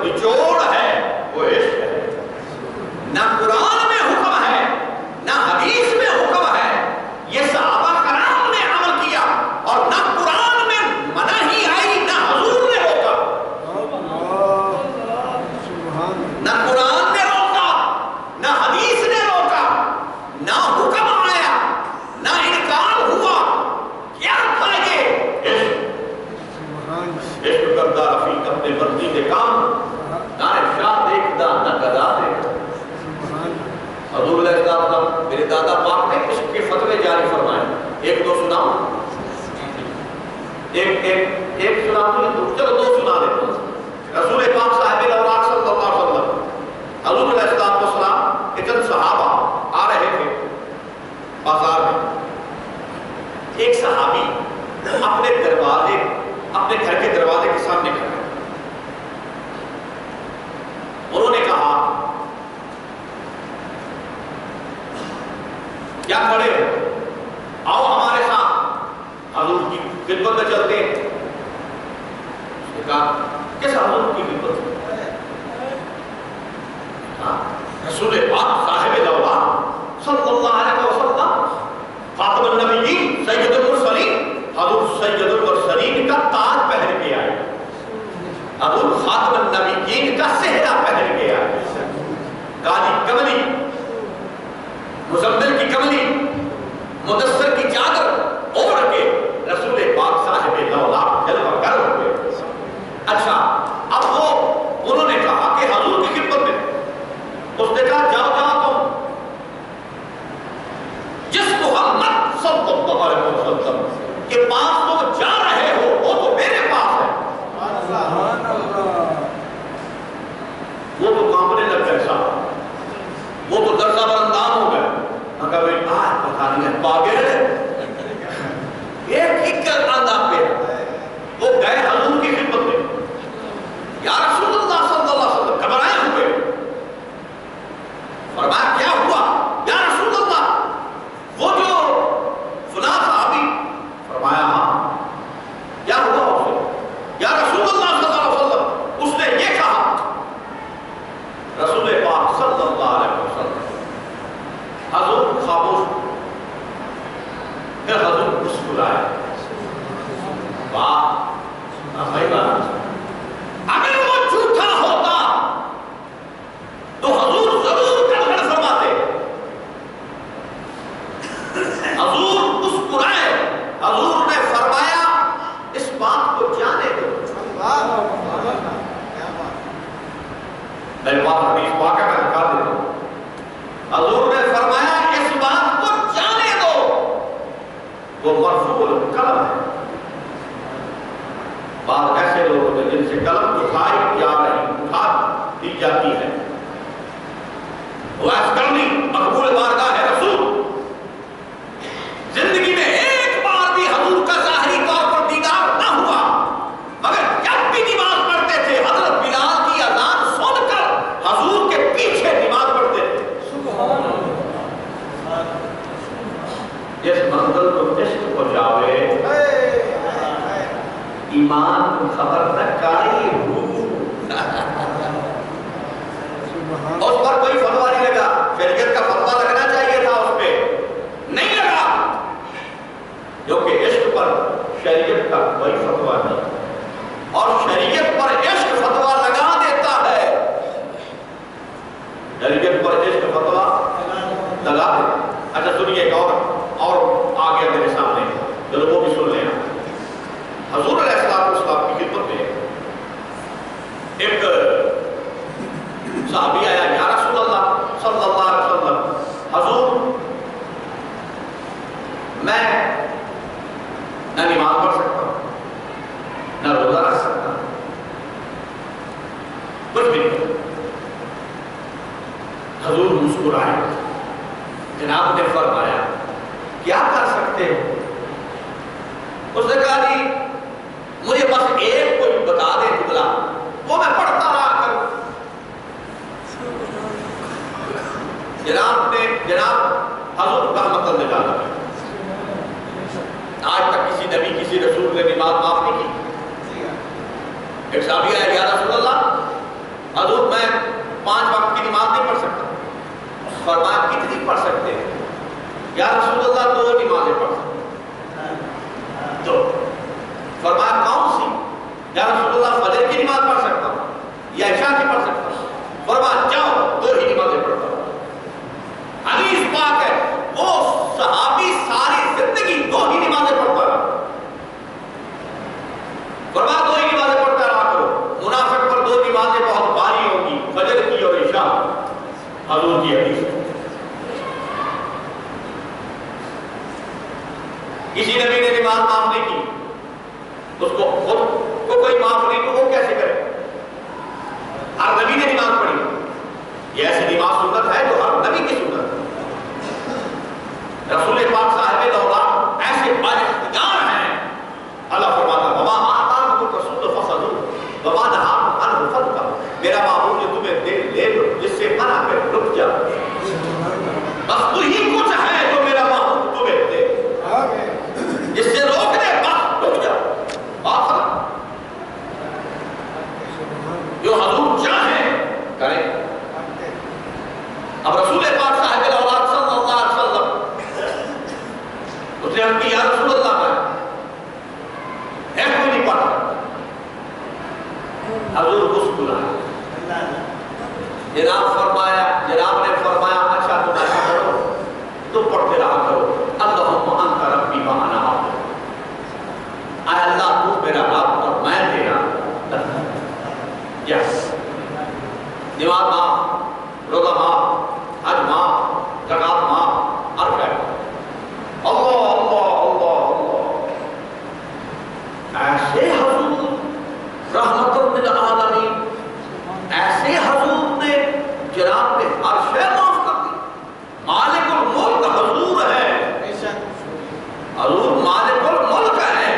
نچوڑ ہے وہ عشق ہے. نہ قرآن میں حکم ہے نہ حدیث میں حکم ہے. یہ صحابہ کرام نے عمل کیا اور نہ قرآن میں مناہی آئی نہ حضور نے روکا. نہ قرآن نے روکا نہ حدیث نے روکا نہ حکم آیا نہ انکار ہوا. کیا تھا یہ عشق کردہ رفیق اپنے مرضی کے کام نہ شاہ دیکھتا نہ گدا دیکھتا. حضور علیہ السلام میرے دادا پاک نے عشق کے فتوے جاری فرمائے. ایک دو سناؤں ایک سناؤں چلو دو سنا دیتا ہوں. رسول پاک صاحب الاوراق صلی اللہ علیہ وسلم حضور علیہ السلام کے چند صحابہ آ رہے تھے بازار میں. ایک صحابی اپنے دروازے اپنے گھر کے دروازے کے سامنے کھڑے. انہوں نے کہا کیا کھڑے ہو, آؤ ہمارے ساتھ حضور کی خدمت میں چلتے ہیں. اس نے کہا کس حضور کی خدمت؟ رسول پاک صاحب الاوراق صلی اللہ علیہ وسلم خاتم النبیین سید المرسلین حضور سید المرسلین کا تاج پہن کے آئے. حضور خاتم النبیین کا صحرا پہن کے آئے. کالی کملی مزمل کی کملی مدثر کی چادر اوڑھ کے رسول پاک صاحب الاوراق جلوہ گر ہوئے. اچھا اب وہ انہوں نے کہا کہ حضور کی خدمت میں. اس نے کہا جاؤ جاؤ تم جس محمد صلی اللہ علیہ وسلم کے پاس تم جا رہے ہو وہ تو میرے پاس ہے. وہ تو کانپنے لگ گئے صاحب, وہ تو درزہ برندام ہو گئے. اگر وہ آج پتہ نہیں ہے باغیر ایک ایک کر آندہ پہ وہ گئے حضور کی خدمت میں. یا رسول اللہ صلی اللہ علیہ وسلم گھبرائے ہوئے. فرمایا کیا ہوا یا رسول اللہ؟ وہ جو فلاں صحابی. فرمایا ہاں کیا ہوا اسے؟ یا رسول اللہ صلی اللہ علیہ وسلم اس نے یہ کہا. رسول پاک صلی اللہ علیہ وسلم حضور خاموش. پھر حضور مسکرائے. واہ اگر وہ جھوٹا ہوتا تو حضور ضرور کلمہ فرماتے. حضور مسکرائے. حضور نے فرمایا اس بات کو جانے دو. میں بات حدیث پاک ہے میں دکھا دیتا ہوں. حضور نے فرمایا اس بات کو جانے دو وہ مرفوع القلم ہے. بعض ایسے لوگ ہوتے ہیں جن سے قلم اٹھائی جا رہی اٹھا دی جاتی ہے. ویس کرنی مقبول بارگاہ ہے رسول. زندگی میں ایک بار بھی حضور کا ظاہری طور پر دیدار نہ ہوا مگر جب بھی نماز پڑھتے تھے حضرت بلال کی اذان سن کر حضور کے پیچھے نماز پڑھتے تھے. جس منزل کو عشق کو جاوے ایمان کو خبر نہ کاری ہو. اس پر کوئی فتویٰ نہیں لگا. شریعت کا فتویٰ لگنا چاہیے تھا اس پہ نہیں لگا. جو کہ عشق پر شریعت کا کوئی فتویٰ نہیں اور شریعت پر عشق فتویٰ لگا دیتا ہے. شریعت پر عشق فتویٰ لگا دیتا. اچھا سنیے ایک اور آ گیا میرے سامنے, چلو وہ بھی سن لینا. حضور علیہ السلام کی خدمت میں ایک صحابی آیا. یا رسول اللہ صلی اللہ علیہ وسلم حضور میں نہ نماز پڑھ سکتا ہوں نہ روزہ رکھ سکتا ہوں کچھ بھی نہیں. حضور مسکرائے. جناب نے فرمایا کیا کر سکتے ہو؟ اس نے کہا جی مجھے بس ایک کوئی بتا دے جملہ وہ میں پڑھتا رہا کروں. جناب حضور رحمت اللہ علیہ آج تک کسی نبی کسی رسول نے نماز معاف نہیں کی. ایک صحابی آیا یا رسول اللہ یا رسول اللہ 2 نمازیں پڑھ سکتا ہوں. 2. فرمایا کون سی؟ یا رسول اللہ فجر کی نماز پڑھ سکتا ہوں یا عشاء کی پڑھ سکتا ہوں؟ فرمایا جاؤ 2 ہی نمازیں پڑھتا ہوں. حدیث پاک ہے وہ صحابی ساری زندگی 2 ہی نمازیں پڑھتا رہا. فرمایا 2 ہی نمازیں پڑھتا رہا کرو. منافق پر 2 نمازیں بہت بھاری ہوگی، فجر کی اور عشاء. حضور کی حدیث. کسی نبی نے نماز معاف نہیں کی، اس کو خود کو کوئی معاف نہیں تو وہ کیسے کرے؟ ہر نبی نے نماز پڑھی. یہ ایسی نماز سنت ہے جو ہر نبی کی سنت ہے. رسول پاک صاحب دوران ایسے بااختیار ہیں. اللہ فرماتا ہے وما آتاکم الرسول فخذوہ وما نہاکم عنہ فانتہوا. میرا معبود جو تمہیں دے لے لو، جس سے منع کر رک جا. بس وہی کچھ ہے جو میرا معبود تمہیں دے، جس سے روک دے بس رک جا. آخر جو حضور چاہیں کریں. اب رسول پاک صاحب الاولاد صلی اللہ علیہ وسلم اس نے ہم کی یا رسول اللہ ہے کوئی نہیں پڑھتا. حضور مسکرایا. جناب نے فرمایا اچھا تم ایسا کرو، تم پڑھتے رہا کرو اللہم انت ربی وانا عبدک. اے اللہ تو میرا رب اور میں تیرا. یس. نماز معاف، روزہ معاف، حج معاف، زکات معاف، ہر خیر. اللہ اللہ اللہ اللہ. ایسے حضور رحمت للعالمین، ایسے حضور نے جناب نے ہر شے معاف کر دی. مالک الملک حضور ہے. حضور مالک الملک ہے.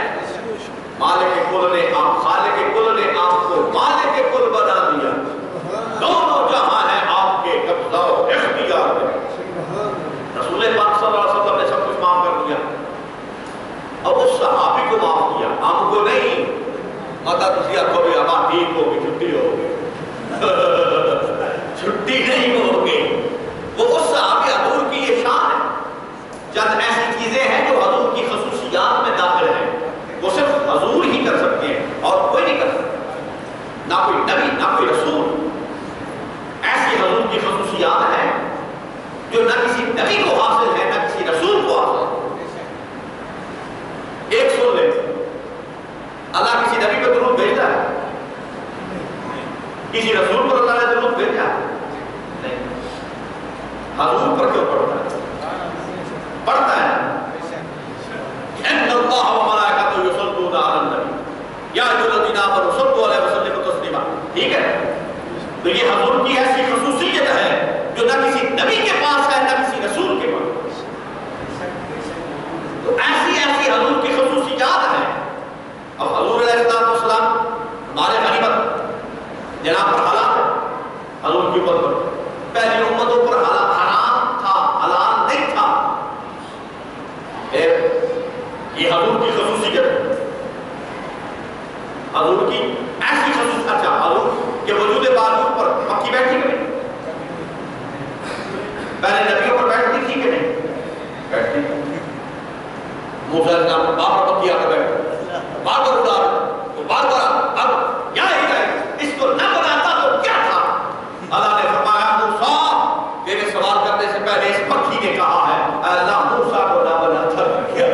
مالک کل نے آپ، خالق کل نے آپ کو مالک کل بنا دیا. دونوں جہاں ہیں آپ کے قبضہ و اختیار میں. رسول پاک صلی اللہ علیہ وسلم نے سب کچھ معاف کر دیا. اب اس صحابی کو معاف کیا، ہم کو نہیں. ماتا تجھے کبھی ہمارا ٹھیک ہوگی، چھٹی ہوگی. چھٹی نہیں ہوگی. وہ اس صحابی حضور کی یہ شان ہے. چند ایسی چیزیں ہیں جو حضور کی خصوصیات میں داخل ہیں، وہ صرف حضور ہی کر سکتے ہیں اور کوئی نہیں کر سکتا. نہ کوئی نبی نہ کوئی رسول. ایسی حضور کی خصوصیات ہیں جو نہ کسی نبی کو حاصل ہے نہ کسی رسول کو حاصل ہے. ایک سن لیں، اللہ کسی نبی کو درود بھیجتا ہے؟ کسی رسول پر اللہ نے درود بھیجا؟ نہیں. حضور پر کیوں پڑھتا ہے؟ پڑھتا ہے. ان اللہ و ملائکتہ یصلون علی النبی یا ایھا الذین آمنوا صلوا علیہ وسلم تسلیما. ٹھیک ہے. تو یہ حضور کی ایسی خصوصیت ہے جو نہ کسی نبی کے پاس ہے نہ کسی رسول کے پاس. تو ایسی ایسی حضور کی خصوصیات ہیں. اب حضور علیہ السلام ہمارے غنیمت جناب پر حالات ہے. حضور کی امت پر پہلی امتوں پر حرام تھا، حلال نہیں تھا. یہ حضور کی خصوصیت ہے. حضور کی ایسی خصوصیت. اچھا حضور کے وجود بازو پر مکھی بیٹھی کہ نہیں؟ پہلے نبیوں پر بیٹھتی تھی کہ نہیں؟ بیٹھتی. موسیٰ علیہ السلام پر بار بار مکھی آ کر بیٹھتی، بار بار اڑا وہ بار بار. اب یہاں ہی جائے اس کو نہ بناتا تو کیا تھا؟ اللہ نے فرمایا موسیٰ تیرے سوال کرنے سے پہلے اس مکھی نے کہا ہے اے اللہ موسیٰ کو نہ بناتا کیا.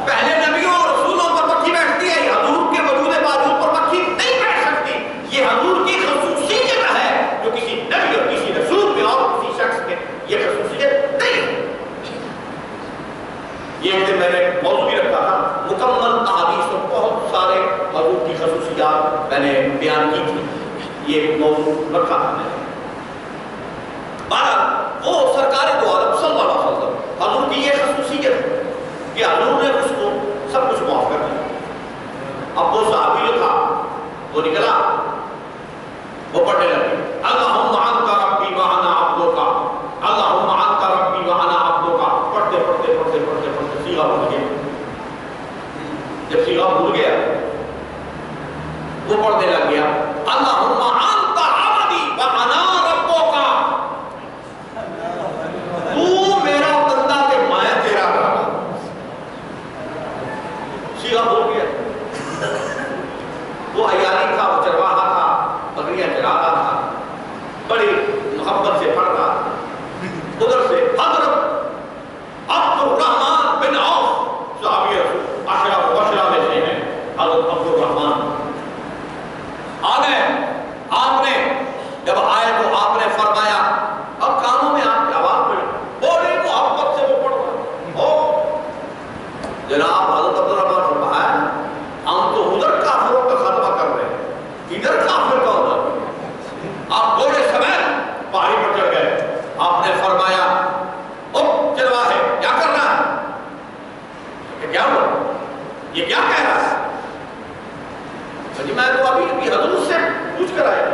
پہلے نبیوں اور رسولوں پر مکھی بیٹھتی ہے، حضور کے وجود بازو پر مکھی نہیں بیٹھ سکتی. یہ حضور کی خصوصیت ہے جو کسی نبی اور کسی رسول میں اور کسی شخص میں یہ خصوصیت نہیں ہے. یہ ایک دن میں نے موضوع بھی رکھا تھا، مکمل احادیث اور بہت سارے حضور کی خصوصیات میں نے بیان کی تھی. یہ موضوع رکھا تھا میں نے. بہرحال وہ سرکار دو عالم صلی اللہ علیہ وسلم حضور کی یہ خصوصیت ہے کہ حضور نے اس کو سب کچھ معاف کر دیا. اب وہ صحابی جو تھا وہ نکلا، وہ پڑھنے لگے اللہم انت ربی وانا عبدک، اللہم انت ربی وانا عبدک. پڑھتے پڑھتے پڑھتے پڑھتے پڑھتے سیغہ بھول گیا. جب سیغہ بھول گیا وہ پڑھنے لگ گیا اللہم انت عبدی وانا ربک. جی میں تو ابھی حضور سے پوچھ کر آیا.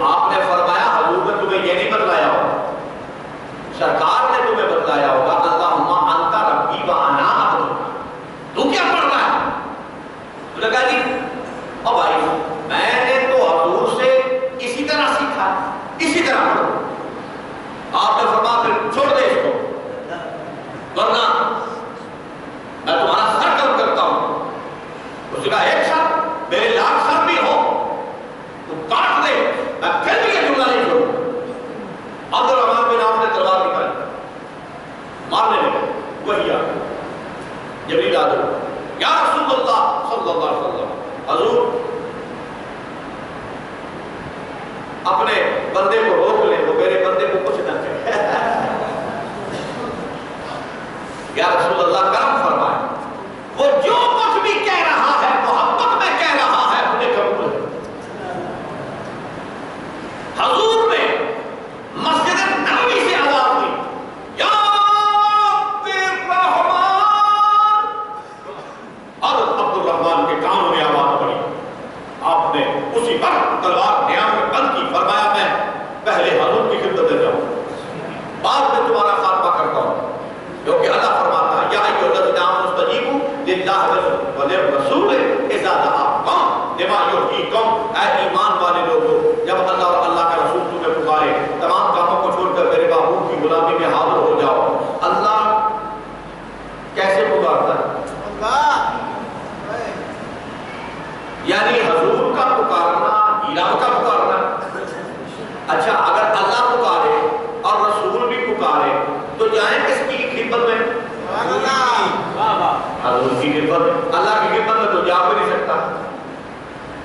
آپ نے فرمایا حضور نے تمہیں یہ نہیں بتلایا ہوگا, سرکار نے تمہیں بتلایا ہوگا اللہم انت ربی و انا عبدک. تو کیا پڑھ رہا ہے؟ تو نے کہا جی او بھائی میں نے تو حضور سے اسی طرح سیکھا, اسی طرح پڑھو. آپ نے فرمایا پھر چھوڑ دے اس کو, ورنہ میں تمہارا سر قلم کرتا ہوں. اس نے کہا ایک سر میرے لاکھ سر بھی ہو تو کاٹ دے, میں پھر بھی یہ جملہ نہیں چھوڑوں. عبد الرحمن بن عوف نے تلوار نکالی, مارنے لگے. وہی آ جبریل آ گئے, یا رسول اللہ صلی اللہ علیہ وسلم, حضور اپنے بندے کو روک لیں, وہ میرے بندے کو کچھ نہ کہے. یا رسول اللہ کرم فرمائے, وہ جو کچھ بھی کہہ رہا ہے محبت میں کہہ رہا ہے مجھے قبول ہے. حضور نے مسجد نبوی سے آواز دی, یا الرحمن, اور عبد الرحمن کے کانوں میں آواز پڑی. آپ نے اسی وقت تلوار نیام میں بند کی. فرمایا میں پہلے حضور کی خدمت میں جاؤں, بعد میں تمہارا خاتمہ کرتا ہوں, کیونکہ اللہ فرماتا ہے یا ایھا الذین آمنوا استجیبوا للہ وللرسول اذا دعاکم لما یحییکم. اے ایمان والے لوگوں, جب اللہ اور اللہ کا رسول تمہیں پکارے, تمام کاموں کو چھوڑ کر میرے محبوب کی غلامی میں حاضر ہو جاؤ. اللہ کیسے پکارتا ہے؟ یعنی حضور کا پکارنا, الہ کا پکارنا. اچھا اگر اللہ پکارے اور رسول بھی پکارے تو جائیں کس کی خدمت میں؟ حضور کی خدمت. اللہ کی خدمت میں تو جا بھی نہیں سکتا,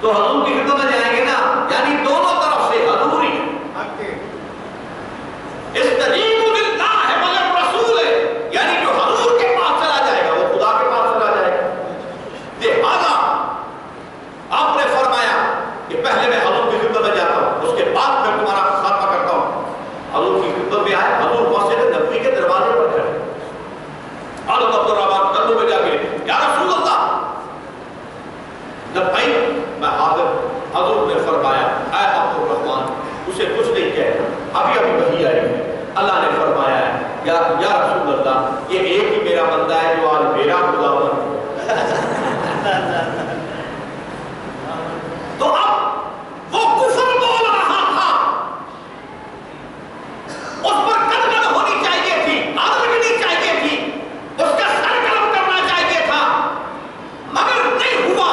تو حضور کی خدمت میں جائیں گے نا. یعنی دونوں طرف سے حضور ہی. استجیبوا للہ وللرسول, یعنی جو حضور کے پاس چلا جائے گا وہ خدا کے پاس چلا جائے گا. لہذا آپ نے فرمایا کہ پہلے میں حضور کی خدمت میں جاتا ہوں, اس کے بعد میں تمہارا خاتمہ کرتا ہوں. حضور کی خدمت میں آئے, حضور مسجد نبوی کے دروازے پر کھڑے. حضرت عبد الرحمن کندھوں میں جا کے یا رسول اللہ, جب بھائی میں حاضر. حضور نے فرمایا اے عبد الرحمن اسے کچھ نہیں کہنا, ابھی ابھی وحی آئی ہے. اللہ نے فرمایا ہے یا رسول اللہ یہ ایک ہی میرا بندہ ہے جو آج میرا خداوند. تو اب وہ کفر بول رہا تھا, اس پر قدغن ہونی چاہیے تھی, آدر بھی چاہیے تھی, اس کا سر قلم کرنا چاہیے تھا, مگر نہیں ہوا.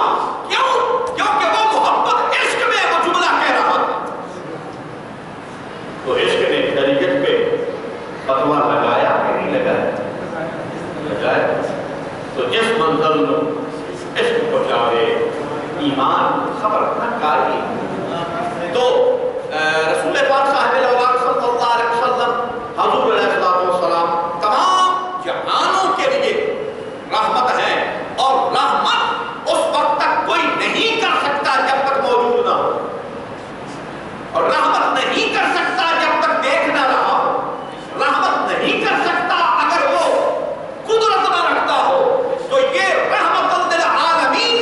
کیوں؟ کیونکہ وہ محبت عشق میں وہ جملہ کہہ رہا تھا. تو عشق نے شریعت پہ فتویٰ لگایا کہ نہیں لگایا؟ لگایا. تو جس منزل میں عشق کو چاہے ایمان خبر نہ کاری. تو رسول پاک صاحب صلی اللہ علیہ وسلم حضور علیہ السلام تمام جہانوں کے لیے رحمت ہے, اور رحمت اس وقت تک کوئی نہیں کر سکتا جب تک موجود نہ ہو, اور رحمت نہیں کر سکتا جب تک دیکھ نہ رہا ہو, رحمت نہیں کر سکتا اگر وہ قدرت نہ رکھتا ہو. تو یہ رحمت للعالمین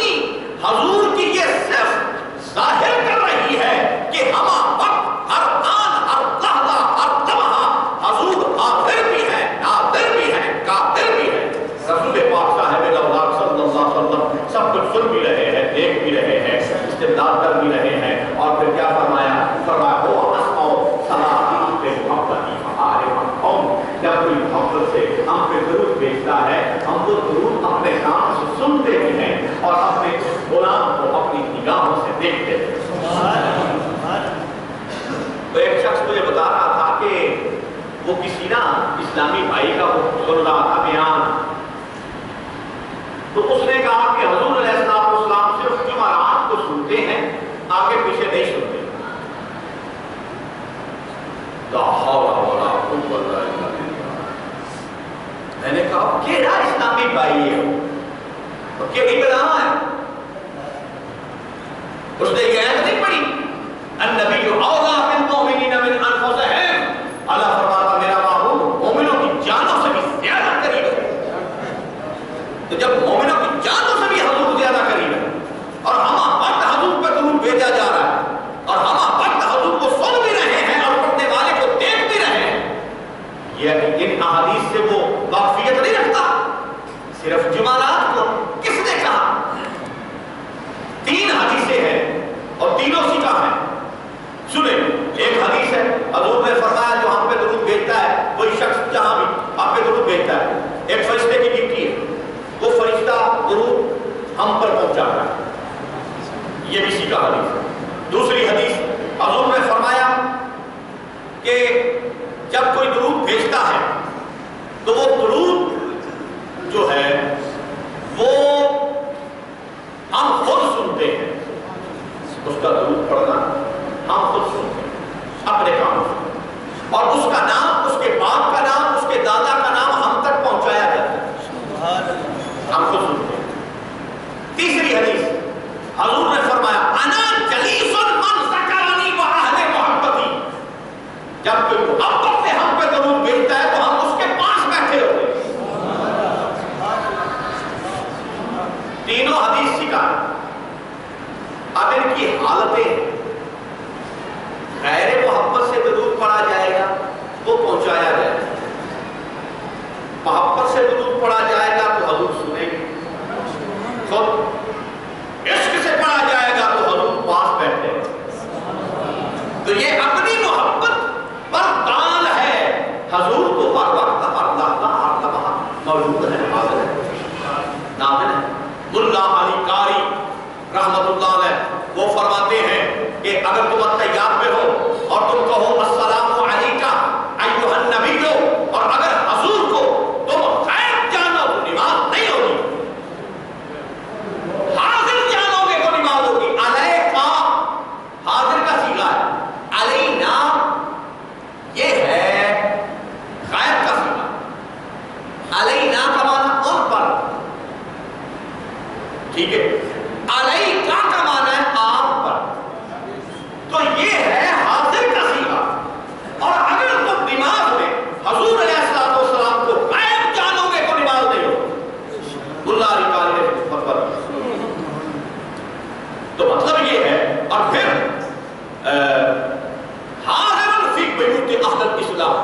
حضور کی یہ صرف ظاہر کر رہی ہے کہ ہما وقت ہر آن ہر لحظہ ہر لمحہ حضور حاضر بھی ہے, ناظر بھی ہے, قادر بھی ہے. رسول پاک صاحب الاولاد صلی اللہ علیہ وسلم سب کچھ سن بھی رہے ہیں, دیکھ بھی رہے ہیں, استمداد کر بھی رہے ہیں. اور پھر کیا فرمایا؟ فرمایا ہو اسماؤ صلاحی پہ محبتی عارف قوم. جب کوئی محبت سے ہم پہ درود بھیجتا ہے, ہم وہ درود اپنے کان سے سنتے بھی ہیں اور اپنے غلام کو اپنی نگاہوں سے دیکھتے ہیں. تو ایک شخص مجھے بتا رہا تھا کہ وہ کسی نا اسلامی بھائی کا سن رہا تھا بیان, تو اس نے کہا کہ حضور علیہ السلام صرف جمعرات کو سنتے ہیں, آگے پیچھے نہیں سنتے. لا حول ولا قوت الا باللہ. میں نے کہا کیڑا اسلامی بھائی ہے, کیڑی بلا ہے؟ اس نے یہ آیت نہیں پڑھی النبی اولیٰ بالمؤمنین من انفسہم. اللہ فرماتا میرا محبوب مومنوں کی جانوں سے بھی زیادہ قریب ہے. تو جب مومنوں کی ہم پر پہنچاتا ہے. یہ بھی سیکھا حدیث. دوسری حدیث حضور نے فرمایا کہ جب کوئی درود بھیجتا ہے تو وہ درود جو ہے وہ ہم خود سنتے ہیں. اس کا درود پڑھنا ہم خود سنتے ہیں اپنے کانوں سے, اور اس کا نام, اس کے باپ کا نام, اس کے دادا کا نام ہم تک پہنچایا جاتا ہے, ہم خود سنتے ہیں. تیسری حدیث حضور نے فرمایا انا جلیس من ذکرنی واہل محبتی. جب کوئی محبت سے ہم پہ درود بھیجتا ہے تو ہم اس کے پاس بیٹھے ہوتے ہیں. تینوں حدیث سکھا. اب ان کی حالتیں, غیر محبت سے درود پڑھا جائے گا وہ پہنچایا جائے گا, محبت سے درود پڑھا جائے گا تو حضور سنیں گے, عشق سے پڑھا جائے گا تو حضور پاس بیٹھے. تو یہ اپنی محبت پر دال ہے. حضور تو ہر وقت ہر لحظہ ہر لمحہ موجود ہے, حاضر ہے, ناظر ہے. ملا علی قاری رحمت اللہ علیہ وہ فرماتے ہیں کہ اگر تم التحیات میں ہو اور تم کہو السلام علیکہ ایھا النبی, اور اگر حضور کو تم غیب جانو تو نماز نہیں ہوگی, حاضر جانو گے تو نماز ہوگی. علیکہ حاضر کا صیغہ ہے, علینا یہ ہے غیب کا صیغہ. علینا کا معنی ان پر, ٹھیک ہے, علیکہ کا معنی ہے آپ پر. تو یہ ہے حاضر کا صیغہ. اور اگر تم نماز میں حضور علیہ السلام کو غیب جانو گے تو نماز نہیں ہوگی. اللہ علی قاری نے خدمت پر. تو مطلب یہ ہے. اور پھر حاضر فی بیوت اہل الاسلام,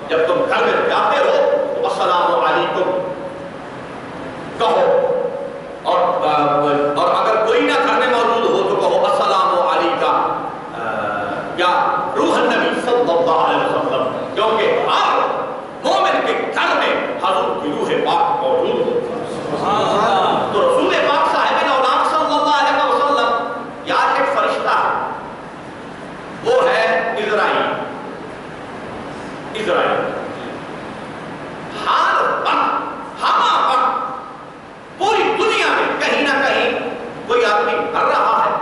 جب تم گھر میں جاتے ہو تو السلام علیکم کہو, اور اگر کوئی نہ گھر میں موجود ہو تو کہو السلام علیکہ یا روح النبی صلی اللہ علیہ وسلم, کیونکہ ہر مومن کے گھر میں حضور کی روح پاک موجود ہے. تو رسول پاک صاحب الاولاد صلی اللہ علیہ وسلم یار ایک فرشتہ ہے, وہ ہے اسرائیل. ہر وقت ہمہ وقت پوری دنیا میں کہیں نہ کہیں کوئی آدمی مر رہا ہے,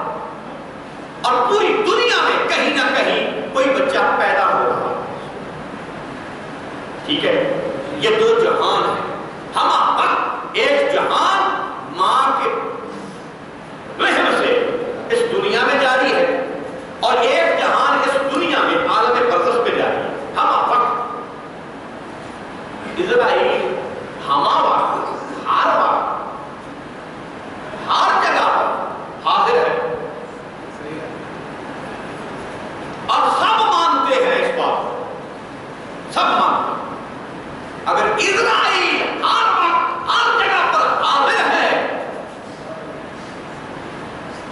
اور پوری دنیا میں کہیں نہ کہیں کوئی بچہ پیدا ہو رہا ہے. ٹھیک ہے, یہ دو جہان ہیں. ہمہ وقت ایک جہان ماں کے رحم سے اس دنیا میں جاری ہے, اور ایک جہان اس دنیا میں عالم برزخ میں جاری ہے. ہمہ وقت اسرائیل ہمہ وقت ہر وقت ہر جگہ پر حاضر ہے, اور سب مانتے ہیں اس بات کو, سب مانتے ہیں. اگر اسرائیل ہر وقت ہر جگہ پر حاضر ہے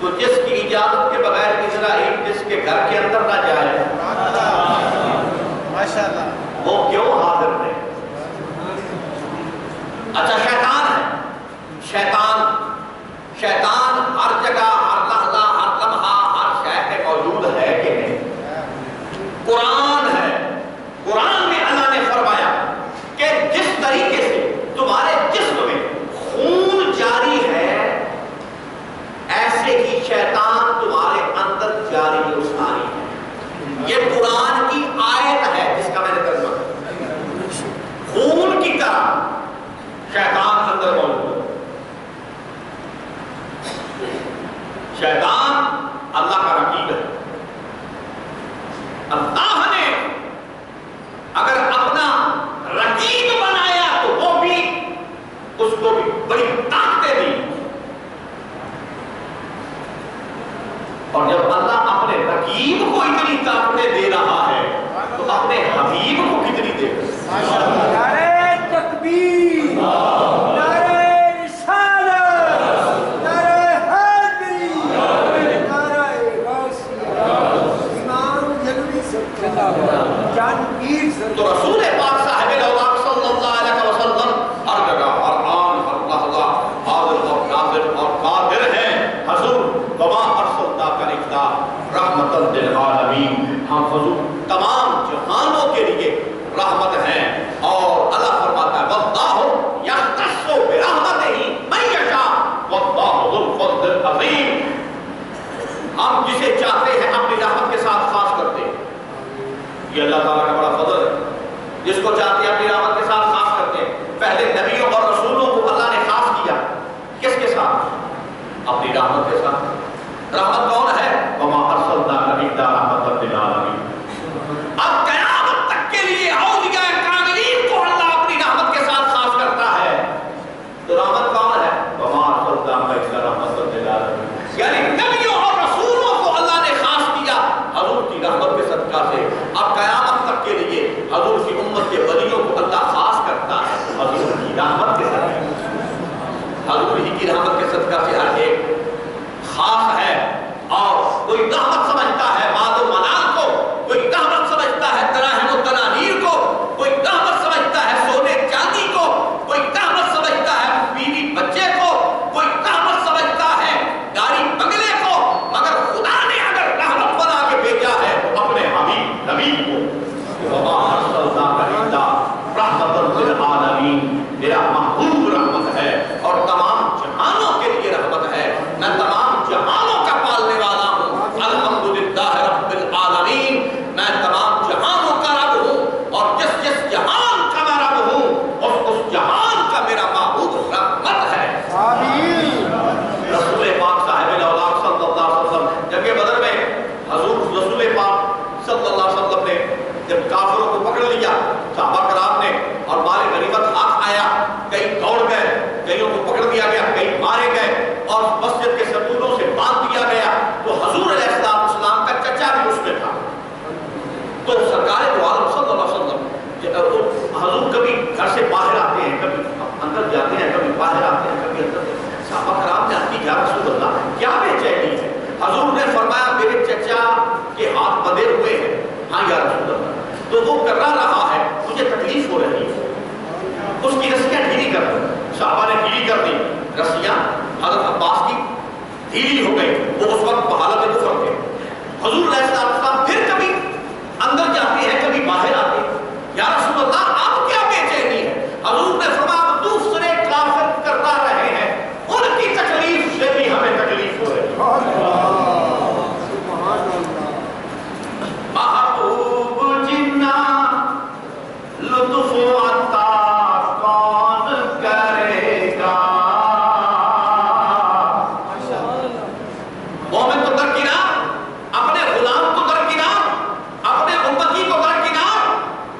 تو جس کی اجازت کے بغیر اسرائیل جس کے گھر کے اندر نہ جائے ماشاءاللہ وہ کیوں حاضر ہے؟ اچھا شیطان ہے, شیطان ہر جگہ ہر لحظہ ہر لمحہ ہر شے پہ موجود ہے کہ نہیں؟ قرآن ہے, قرآن میں اللہ نے فرمایا کہ جس طریقے سے تمہارے جسم میں خون جاری ہے ایسے ہی شیطان تمہارے اندر جاری و ساری ہے. یہ قرآن کی آیت ہے جس کا میں نے ترجمہ کیا. خون کی طرح شیطان اندر موجود ہے. شیطان اللہ کا رقیب ہے. اللہ نے اگر اپنا رقیب بنایا تو وہ بھی اس کو بھی بڑی طاقتیں دی, اور جب اللہ اپنے رقیب کو اتنی طاقتیں دے رہا ہے تو اپنے حبیب کو کتنی دے گا. نعرہ تکبیر, نعرہ رسالت, نعرہ حیدری, نعرہ غوثیہ, امام جلوی سے جسے چاہتے ہیں اپنی رحمت کے ساتھ خاص کرتے ہیں. یہ اللہ تعالیٰ کا بڑا فضل ہے. جس کو چاہتے ہیں اپنی رحمت کے ساتھ خاص کرتے ہیں. پہلے نبیوں اور رسولوں کو اللہ نے خاص کیا. کس کے ساتھ؟ اپنی رحمت کے ساتھ. رحمت کون ہے؟ وما ارسلناک الا رحمۃ للعالمین. اب قیامت تک کے لیے اولیاء کاملین کو اللہ اپنی رحمت کے ساتھ خاص کرتا ہے. تو رحمت کون ہے؟ وما ارسلناک الا رحمۃ للعالمین. یعنی نبیوں اور رسولوں کو اللہ نے خاص کیا حضور کی رحمت کے صدقہ سے. اب قیامت تک کے لیے حضور کی امت کے ولیوں کو اللہ خاص کرتا ہے حضور کی رحمت کے صدقہ. حضور ہی کی رحمت کے صدقہ سے ہر ایک خاص ہے. اور کوئی رحمت سمجھتا ہے مال و منال کو, کوئی رحمت سمجھتا ہے دراہم و دنانیر کو, کوئی رحمت سمجھتا ہے سونے چاندی کو, کوئی رحمت سمجھتا ہے بیوی بچے کو, کوئی رحمت سمجھتا ہے گاڑی بنگلے کو. مگر خدا نے اگر رحمت بنا کے بھیجا ہے اپنے حبیب نبی کو, وما ارسلناک الا رحمۃ للعالمین. میرا محبوب رحمت ہے اور تمام جہانوں کے لیے رحمت ہے. میں تمام جہانوں کا پالنے والا ہوں. الحمدللہ رب العالمین. میں تمام جہانوں کا رب ہوں اور جس جس جہان کا میں رب ہوں اس جہان کا میرا محبوب رحمت ہے. رسول پاک صاحب الاولاد صلی اللہ علیہ وسلم جنگ بدر میں حضور رسول پاک صلی اللہ علیہ وسلم نے جب کافروں کو پکڑ لیا صحابہ کرام نے اور مال غنیمت ہاتھ آیا, کئی دوڑ گئے, کئیوں کو پکڑ دیا گیا, کئی مارے گئے اور مسجد کے ستونوں سے باندھ دیا گیا. تو حضور علیہ السلام کا چچا بھی اس میں تھا. تو سرکار دو عالم صلی اللہ علیہ وسلم حضور کبھی گھر سے باہر آتے ہیں, کبھی اندر جاتے ہیں, کبھی باہر آتے ہیں, کبھی اندر. صحابہ کرام نے آتی یا رسول اللہ کیا بے چینی ہے؟ حضور نے فرمایا میرے چچا کے ہاتھ بندھے ہوئے ہیں. ہاں یا رسول اللہ. تو وہ کرا رہا ہے, مجھے تکلیف ہو رہی ہے, اس کی رسیاں ڈھیلی کر دو. صحابہ نے ڈھیلی کر دی رسیاں. حضرت عباس کی ڈھیلی ہو گئی, وہ اس وقت حالت کفر تھے. حضور علیہ السلام پھر کبھی اندر جاتے ہیں, کبھی باہر آتے ہیں. یا رسول اللہ آپ کیا بے چینی ہے؟ حضور نے فرمایا دوسرے کافر کرا رہے ہیں, ان کی تکلیف سے بھی ہمیں تکلیف ہو رہی ہے. محبوب جنا لطف عطا کون کرے گا. مومن تو درکنار, اپنے غلام کو درکنار, اپنے امتی کو درکنار.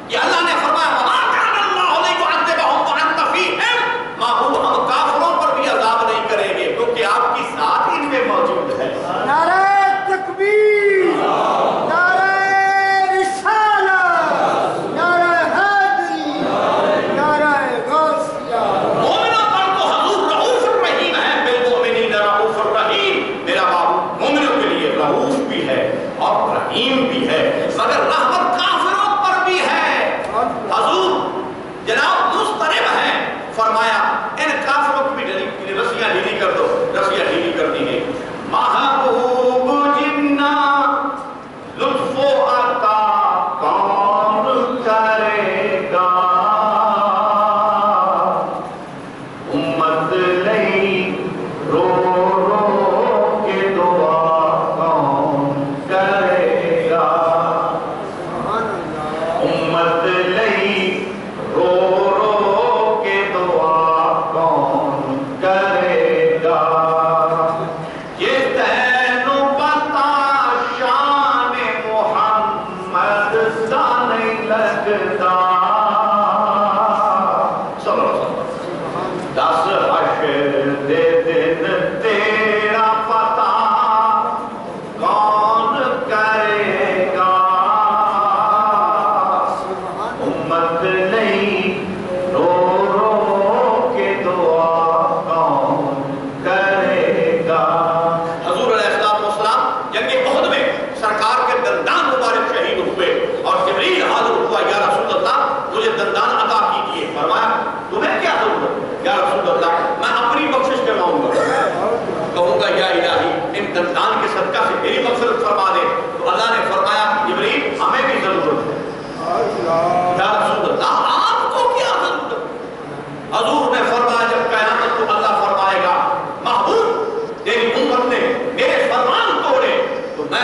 یہ اللہ نے فرمایا وما کان اللہ لیعذبہم وانت فیہم. محبوب ہم کافروں پر بھی عذاب نہیں کریں گے کیونکہ آپ کی ذات ان میں موجود ہے. نعرہ تکبیر, نعرہ رسالت, نعرہ حیدری, نعرہ غوثیہ. مومنوں پر تو حضور رؤوف الرحیم ہے. بالمؤمنین رؤوف الرحیم. میرا باپ مومنوں کے لیے رؤوف بھی ہے اور رحیم بھی ہے, مگر رحمت کافروں پر بھی ہے. حضور جناب مضطرب ہیں, فرمایا ان کافروں کو بھی رسیاں ڈھیلی کر دو. رسیاں ڈھیلی کر دی گئی. محبوب جنا لطف عطا کون کرے گا. امت لئی رو رو کے دعا کون کرے گا. امت لئی رو رو کے دعا کون کرے گا. یہ تینو پتا شان محمد سا نہیں لگتا. صلی اللہ علیہ وسلم. دس حشر دے دن تیرا پتا کون کرے گا. امت نہیں رو رو کے دعا کون کرے گا. حضور علیہ السلام جنگ احد میں سرکار کے دندان مبارک شہید ہوئے اور جبریل حاضر ہوا, یا رسول اللہ مجھے دندان عطا کیجیے. فرمایا تمہیں کیا ضرورت؟ یا رسول اللہ میں اپنی بخشش کرواؤں گا, کہوں گا یا الہی ان دندان کے صدقہ سے میری مغفرت فرما دے. تو اللہ نے فرمایا جبریل ہمیں بھی ضرورت ہے. یا رسول اللہ آپ کو کیا ضرورت؟ حضور نے فرمایا جب قیامت کو اللہ فرمائے گا محبوب تیری امت نے میرے فرمان توڑے تو میں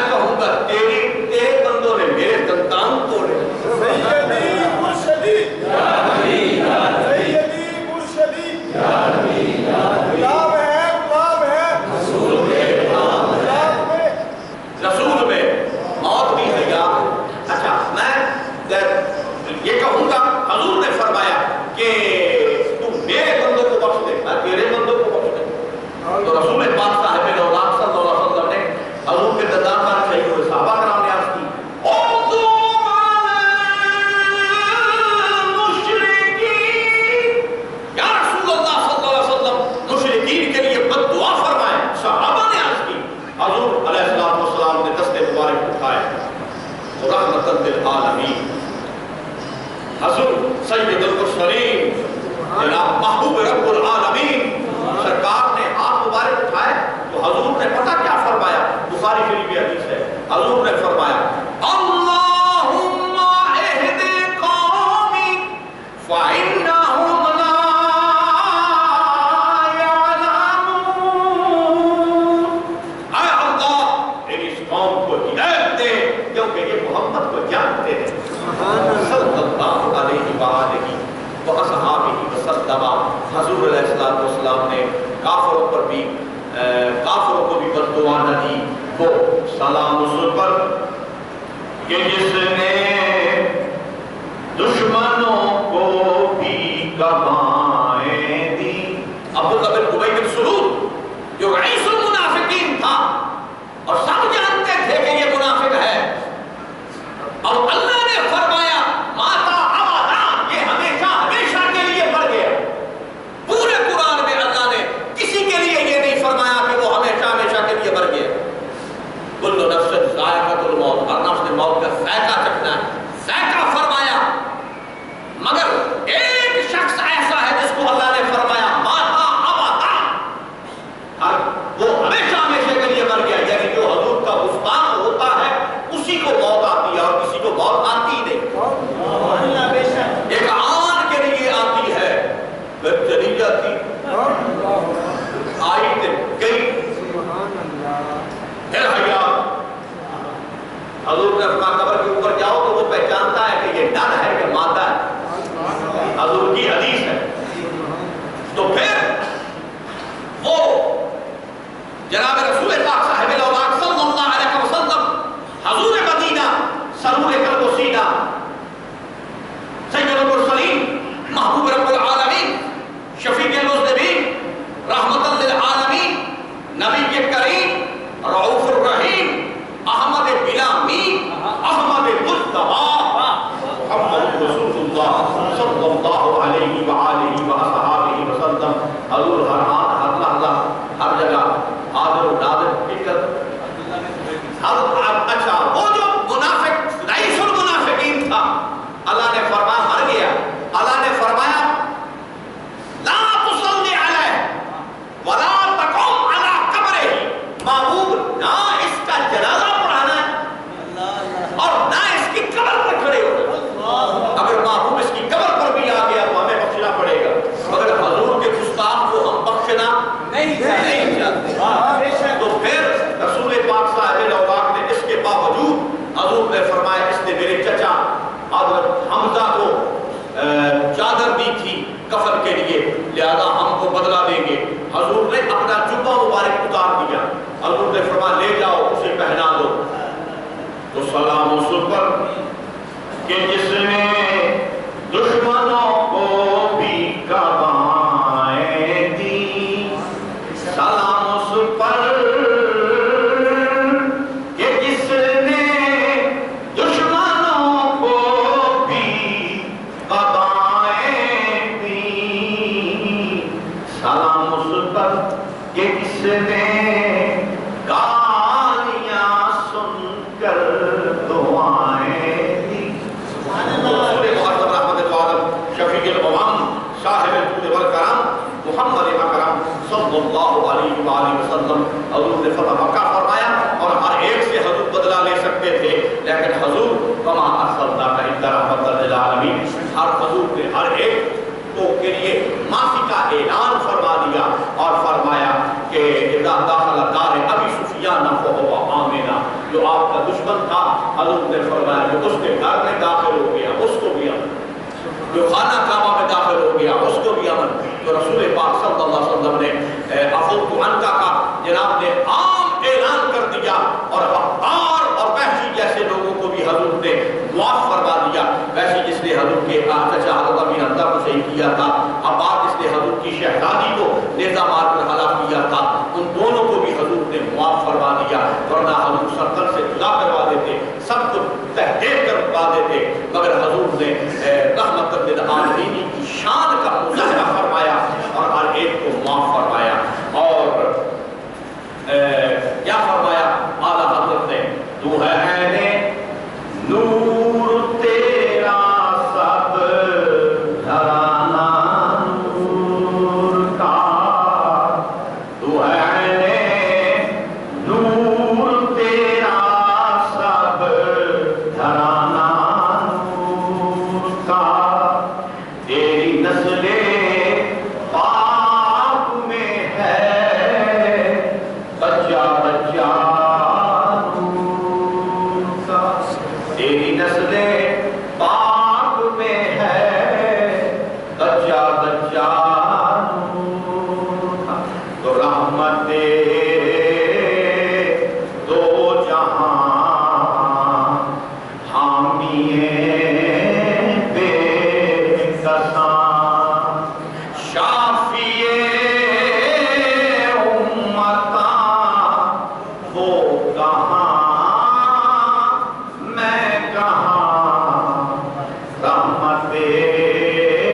حضور سید المرسلین جناب محبوب رب العالمین سرکار نے ہاتھ مبارک اٹھائے تو حضور نے پتہ کیا فرمایا؟ بخاری شریف کی حدیث ہے، حضور نے فرمایا اللہم اہد قومی فإنہم لا یعلمون، اے اللہ میری اس قوم کو ہدایت دے کیونکہ یہ محمد کو جانتے ہیں صلی اللہ علیہ وآلہ وَأَصْحَابِهِ وَسَلَّمَ۔ حضور علیہ السلام نے کافروں کو بھی بددعا نہ دی، وہ سلام اس پر کہ جس نے دشمنوں کو بھی کمائیں دی۔ عبداللہ بن ابی بن سلول جو رئیس المنافقین تھا اور سب جانتے تھے کہ یہ منافق ہے، اور اللہ نے فرمایا ماتا ابدا، یہ ہمیشہ ہمیشہ کے لیے بڑھ گیا۔ پورے قرآن میں اللہ نے کسی کے لیے یہ نہیں فرمایا کہ وہ ہمیشہ ہمیشہ کے لیے بڑھ گیا۔ کل نفس ذائقۃ الموت، ہر نفس نے موت کا ذائقہ چکھنا ہے، ذائقہ فرمایا، مگر ایک شخص ایسا ہے جس کو اللہ نے فرمایا ماتا ابدا، وہ ہمیشہ ہمیشہ کے لیے بڑھ گیا، یعنی جو حضور کا گفتگو ہوتا ہے اسی کو موت آتی ہے اور کسی کو موت آتی ہی نہیں۔ ایک آن کے لیے آتی ہے پھر چلی جاتی، آئی تے گئی، پھر حیات۔ حضور نے فرمایا قبر کے اوپر جاؤ تو وہ پہچانتا ہے کہ یہ ڈر ہے کہ مادہ ہے، حضور کی حدیث ہے۔ تو پھر وہ جناب رسول پاک صاحب الاوراق صلی اللہ علیہ وسلم، حضور مدینہ سرور قلب و سینہ، سید المرسلین محبوب رب العالمین شفیع المذنبین رحمت للعالمین نبی کے کریم رؤوف الرحیم احمد بلا مین احمد مصطفیٰ محمد رسول اللہ صلی اللہ علیہ وآلہ وصحابہ وسلم۔ حضور ہر آن ہر لحظہ ہر جگہ حاضر و ناظر حقیقت۔ اچھا وہ جو منافق رئیس المنافقین تھا، اللہ نے فرمایا مر گیا، اللہ نے فرمایا لا تصلی علیہ ولا تقم علی قبرہ، محبوب نہ اس کا جنازہ پڑھانا ہے اور نہ اس کی قبر پر کھڑے ہو۔ اگر محبوب اس کی قبر پر بھی آ گیا تو ہمیں بخشنا پڑے گا، مگر حضور کے گستاخ کو ہم بخشنا نہیں چاہتے۔ تو پھر رسول پاک صاحب الاوراق نے اس کے باوجود حضور نے فرمایا اس نے میرے چچا حضرت حمزہ کو چادر دی تھی کفن کے لیے، لہذا ہم کو بدلہ دیں گے۔ حضور نے اپنا جبہ مبارک اتار دیا، حضور نے فرمایا لے جاؤ اسے پہنا دو۔ تو سلام اس پر کہ جس نے دشمنوں کو بھی کمائیں دی، سلام اس پر کہ جس نے دشمنوں کو بھی کمائیں دی، سلام اس پر کہ جس نے گالیاں سن کر دعائیں دی۔ رسول محمد رحمت العالم شفیع الامم صاحب الجود والکرم محمد اکرم صلی اللہ علیہ وآلہ وسلم، حضور نے فتح فرمایا اور ہر ایک سے حضور بدلہ لے سکتے تھے، لیکن حضور کما ارسلناک الا رحمۃ للعالمین، ہر حضور نے ہر ایک کے لیے معافی کا اعلان فرما دیا اور فرمایا کہ اذا داخل دار ابی سفیان فهو آمن، جو آپ کا دشمن تھا حضور نے فرمایا کہ اس کے گھر میں داخل ہو گیا اس کو بھی امن، جو خانہ کعبہ میں داخل ہو گیا اس کو بھی امن۔ تو رسول پاک صلی اللہ علیہ وسلم نے عفوت عنکا کا جناب نے عام اعلان کر دیا، اور عبار اور وحشی جیسے لوگوں کو بھی حضور نے معاف فرما دیا۔ وحشی جس نے حضور کے چچا حضرت ابی حمزہ کو شہید کیا تھا، عبار جس نے حضور کی شہزادی کو نیزہ مار کر ہلاک کیا تھا، ان دونوں کو بھی حضور نے معاف فرما دیا، ورنہ حضور سرکل سے جدا کروا دیتے، سب کو تحقیر کروا دیتے، مگر حضور نے رحمت للعالمین کی شان کا مظاہرہ فرمایا اور ہر ایک کو معاف فرمایا۔ اور کیا فرمایا اعلیٰ حضرت نے، تو ہے نور تیرا سب کیا